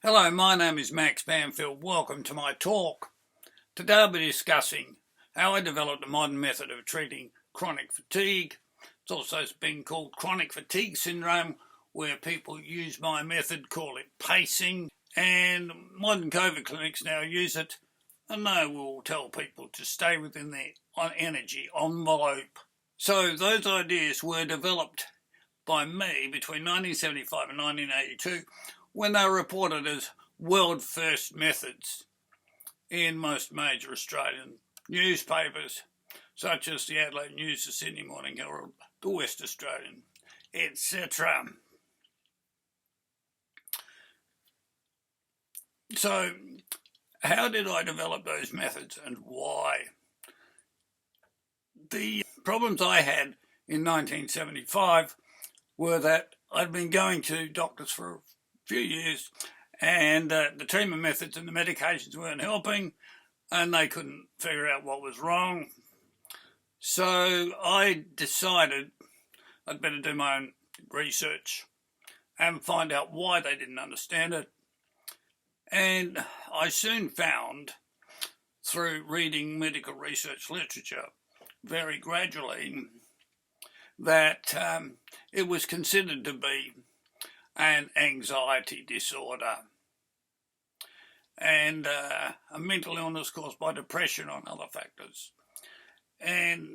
Hello, my name is Max Bamfield. Welcome to my talk. Today I'll be discussing how I developed a modern method of treating chronic fatigue. It's also been called chronic fatigue syndrome, where people use my method, call it pacing, and modern COVID clinics now use it, and they will tell people to stay within their energy envelope. So those ideas were developed by me between 1975 and 1982, when they were reported as world first methods in most major Australian newspapers, such as the Adelaide News, the Sydney Morning Herald, the West Australian, etc. So, how did I develop those methods and why? The problems I had in 1975 were that I'd been going to doctors for a few years, and the treatment methods and the medications weren't helping, and they couldn't figure out what was wrong. So I decided I'd better do my own research and find out why they didn't understand it. And I soon found, through reading medical research literature very gradually, that it was considered to be an anxiety disorder and a mental illness caused by depression and other factors. And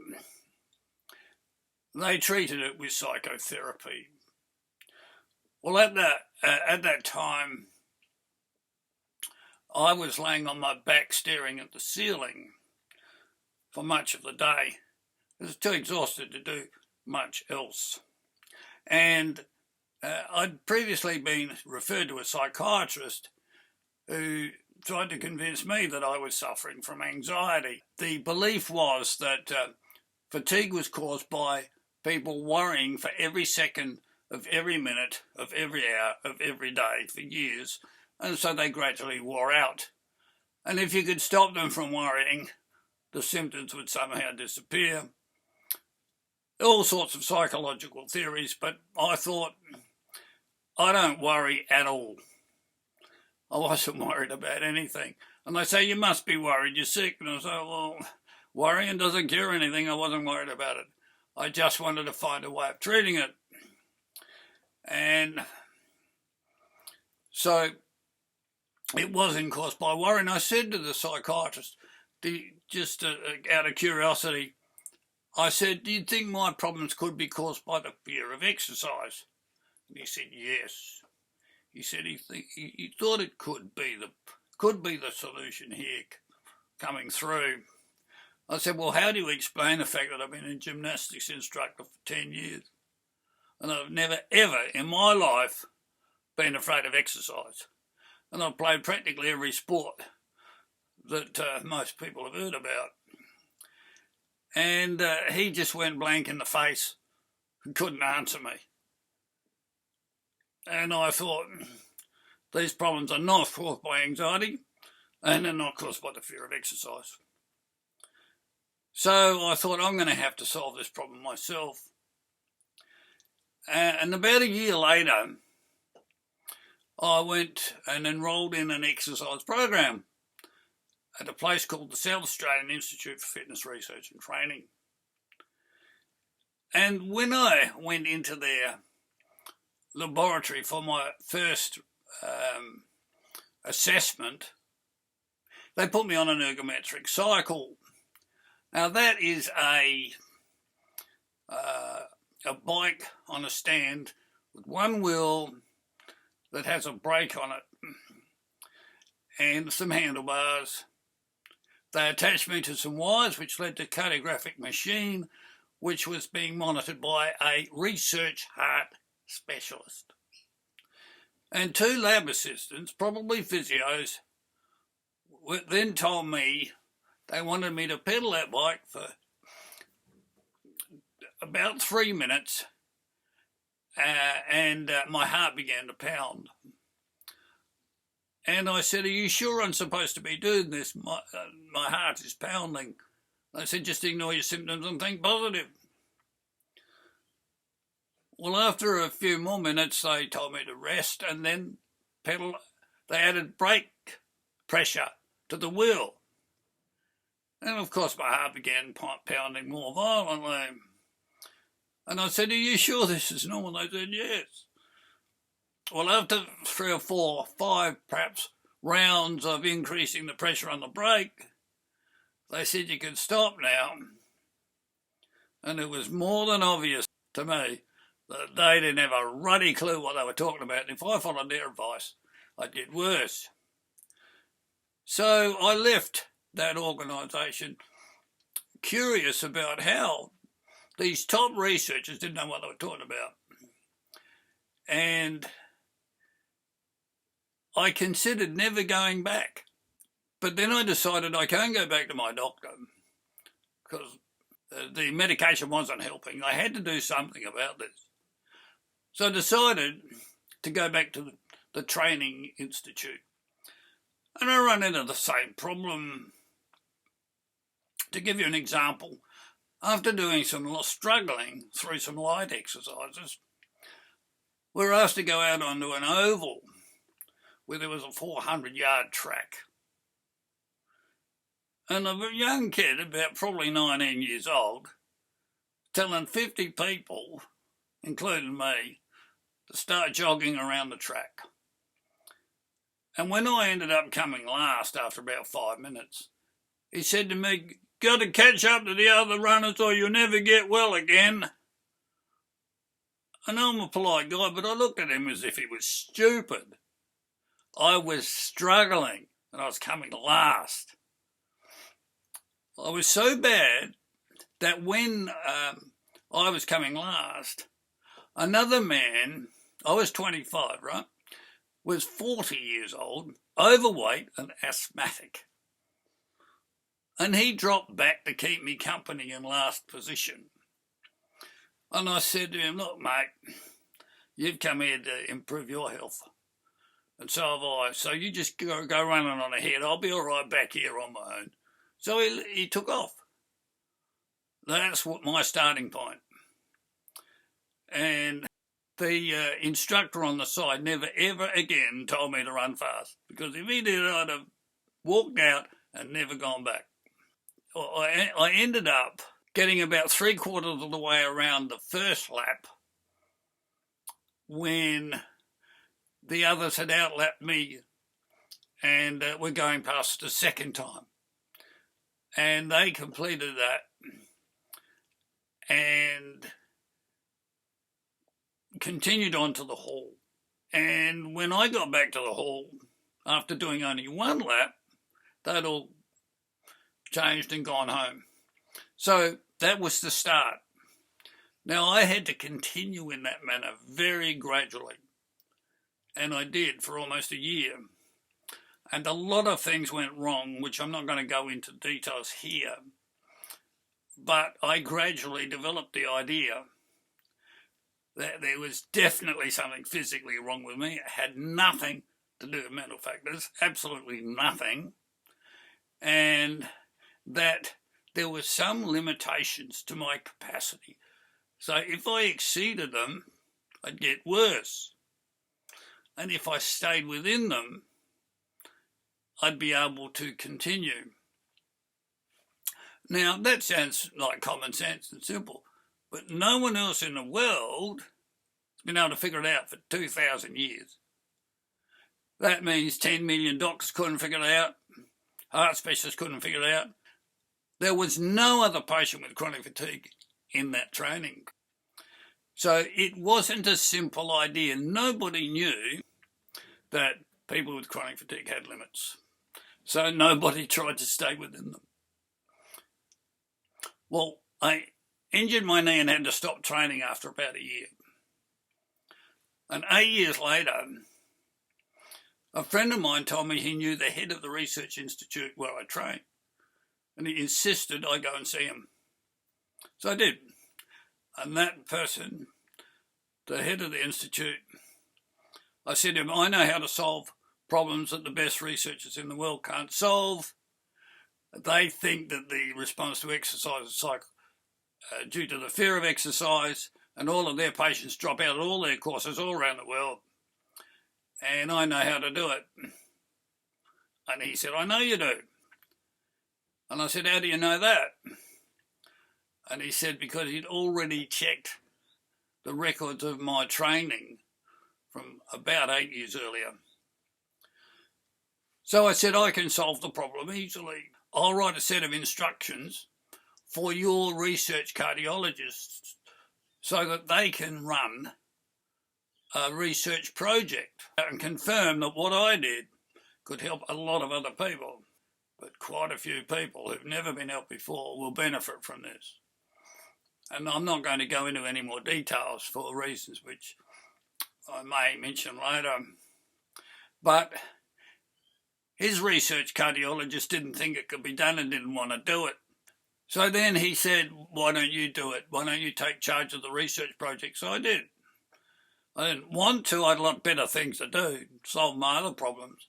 they treated it with psychotherapy. Well, at that time, I was laying on my back staring at the ceiling for much of the day. I was too exhausted to do much else. And I'd previously been referred to a psychiatrist who tried to convince me that I was suffering from anxiety. The belief was that fatigue was caused by people worrying for every second of every minute of every hour of every day for years, and so they gradually wore out. And if you could stop them from worrying, the symptoms would somehow disappear. All sorts of psychological theories, but I thought, I don't worry at all. I wasn't worried about anything. And they say, you must be worried, you're sick. And I say, well, worrying doesn't cure anything. I wasn't worried about it. I just wanted to find a way of treating it. And so it wasn't caused by worry. And I said to the psychiatrist, just out of curiosity, I said, do you think my problems could be caused by the fear of exercise? And he said, yes. He said he thought it could be the solution here coming through. I said, well, how do you explain the fact that I've been a gymnastics instructor for 10 years and I've never, ever in my life been afraid of exercise? And I've played practically every sport that most people have heard about. And he just went blank in the face and couldn't answer me. And I thought, these problems are not caused by anxiety and they're not caused by the fear of exercise. So I thought, I'm going to have to solve this problem myself. And about a year later, I went and enrolled in an exercise program at a place called the South Australian Institute for Fitness Research and Training. And when I went into their laboratory for my first assessment, they put me on an ergometric cycle. Now that is a bike on a stand with one wheel that has a brake on it and some handlebars. They attached me to some wires which led to a cardiographic machine which was being monitored by a research heart specialist. And two lab assistants, probably physios, then told me they wanted me to pedal that bike for about 3 minutes and my heart began to pound. And I said, are you sure I'm supposed to be doing this? My heart is pounding. They said, just ignore your symptoms and think positive. Well, after a few more minutes, they told me to rest and then pedal they added brake pressure to the wheel. And of course my heart began pounding more violently. And I said, "Are you sure this is normal?" They said, "Yes." Well, after 3 or 4, 5 perhaps rounds of increasing the pressure on the brake, they said you could stop now. And it was more than obvious to me that they didn't have a ruddy clue what they were talking about. And if I followed their advice, I'd get worse. So I left that organisation curious about how these top researchers didn't know what they were talking about. And I considered never going back. But then I decided I can't go back to my doctor because the medication wasn't helping. I had to do something about this. So I decided to go back to the training institute. And I run into the same problem. To give you an example, after doing some struggling through some light exercises, we were asked to go out onto an oval where there was a 400-yard track. And a young kid, about probably 19 years old, telling 50 people, including me, to start jogging around the track. And when I ended up coming last after about 5 minutes, he said to me, "Got to catch up to the other runners or you'll never get well again." I know I'm a polite guy, but I looked at him as if he was stupid. I was struggling and I was coming last. I was so bad that when I was coming last, another man, I was 25, right, was 40 years old, overweight and asthmatic. And he dropped back to keep me company in last position. And I said to him, "Look, mate, you've come here to improve your health. And so have I. So you just go running on ahead. I'll be all right back here on my own." So he took off. That's what my starting point. And the instructor on the side never, ever again told me to run fast. Because if he did, I'd have walked out and never gone back. I ended up getting about 3/4 of the way around the first lap when the others had outlapped me and were going past the second time. And they completed that and continued on to the hall. And when I got back to the hall, after doing only 1 lap, they'd all changed and gone home. So that was the start. Now I had to continue in that manner very gradually. And I did for almost a year. And a lot of things went wrong, which I'm not going to go into details here. But I gradually developed the idea that there was definitely something physically wrong with me. It had nothing to do with mental factors, absolutely nothing. And that there were some limitations to my capacity. So if I exceeded them, I'd get worse. And if I stayed within them, I'd be able to continue. Now, that sounds like common sense and simple, but no one else in the world has been able to figure it out for 2,000 years. That means 10 million doctors couldn't figure it out, heart specialists couldn't figure it out. There was no other patient with chronic fatigue in that training. So it wasn't a simple idea. Nobody knew that people with chronic fatigue had limits. So nobody tried to stay within them. Well, I injured my knee and had to stop training after about a year. And 8 years later, a friend of mine told me he knew the head of the research institute where I trained. And he insisted I go and see him. So I did. And that person, the head of the institute, I said to him, "I know how to solve problems that the best researchers in the world can't solve. They think that the response to exercise is due to the fear of exercise, and all of their patients drop out of all their courses all around the world. and I know how to do it. And he said, I know you do. And I said, how do you know that? And he said, because he'd already checked the records of my training from about 8 years earlier. So I said, I can solve the problem easily. I'll write a set of instructions for your research cardiologists so that they can run a research project and confirm that what I did could help a lot of other people. But quite a few people who've never been helped before will benefit from this. And I'm not going to go into any more details for reasons which I may mention later. But his research cardiologist didn't think it could be done and didn't want to do it. So then he said, why don't you do it? Why don't you take charge of the research project? So I did. I didn't want to. I had a lot better things to do, solve my other problems.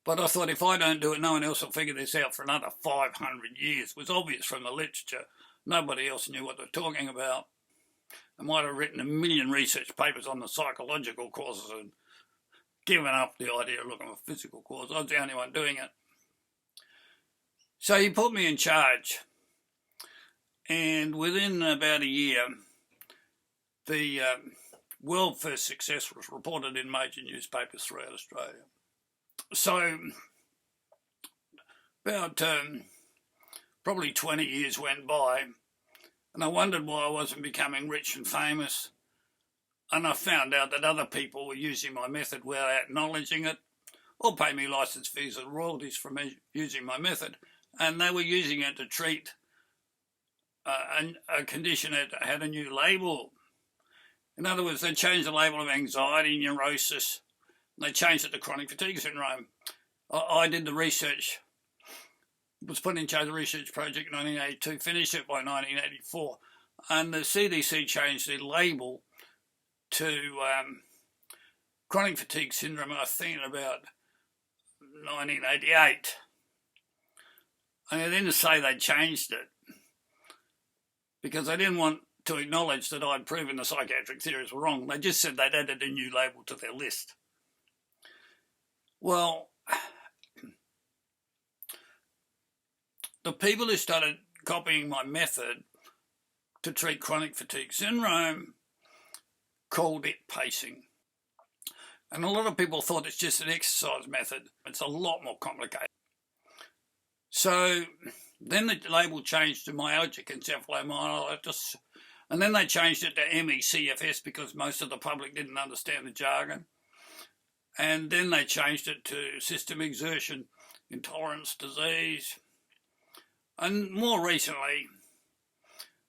But I thought if I don't do it, no one else will figure this out for another 500 years. It was obvious from the literature. Nobody else knew what they were talking about. I might have written 1 million research papers on the psychological causes and given up the idea of looking at physical causes. I was the only one doing it. So he put me in charge. And within about a year, the world first success was reported in major newspapers throughout Australia. So about probably 20 years went by, and I wondered why I wasn't becoming rich and famous. And I found out that other people were using my method without acknowledging it, or pay me licence fees and royalties for me using my method. And they were using it to treat a condition that had a new label. In other words, they changed the label of anxiety, neurosis, and they changed it to chronic fatigue syndrome. I did the research, was put in charge of the research project in 1982, finished it by 1984, and the CDC changed the label to chronic fatigue syndrome, I think, in about 1988. And they didn't say they changed it because they didn't want to acknowledge that I'd proven the psychiatric theories were wrong. They just said they'd added a new label to their list. Well, the people who started copying my method to treat chronic fatigue syndrome called it pacing. And a lot of people thought it's just an exercise method. It's a lot more complicated. So then the label changed to myalgic encephalomyelitis, and then they changed it to MECFS because most of the public didn't understand the jargon. And then they changed it to system exertion intolerance disease. And more recently,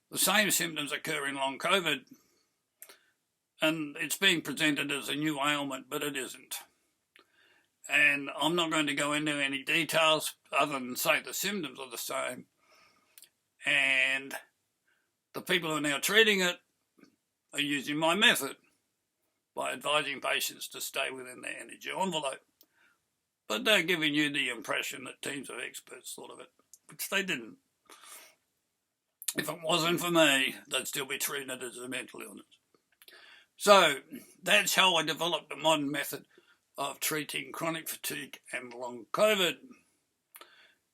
the same symptoms occur in long COVID, and it's being presented as a new ailment, but it isn't. And I'm not going to go into any details other than say the symptoms are the same. And the people who are now treating it are using my method by advising patients to stay within their energy envelope. But they're giving you the impression that teams of experts thought of it, which they didn't. If it wasn't for me, they'd still be treating it as a mental illness. So that's how I developed the modern method of treating chronic fatigue and long COVID.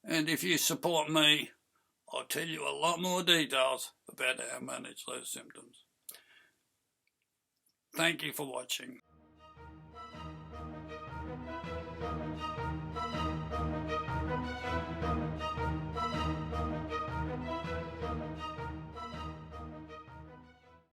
And if you support me, I'll tell you a lot more details about how to manage those symptoms. Thank you for watching.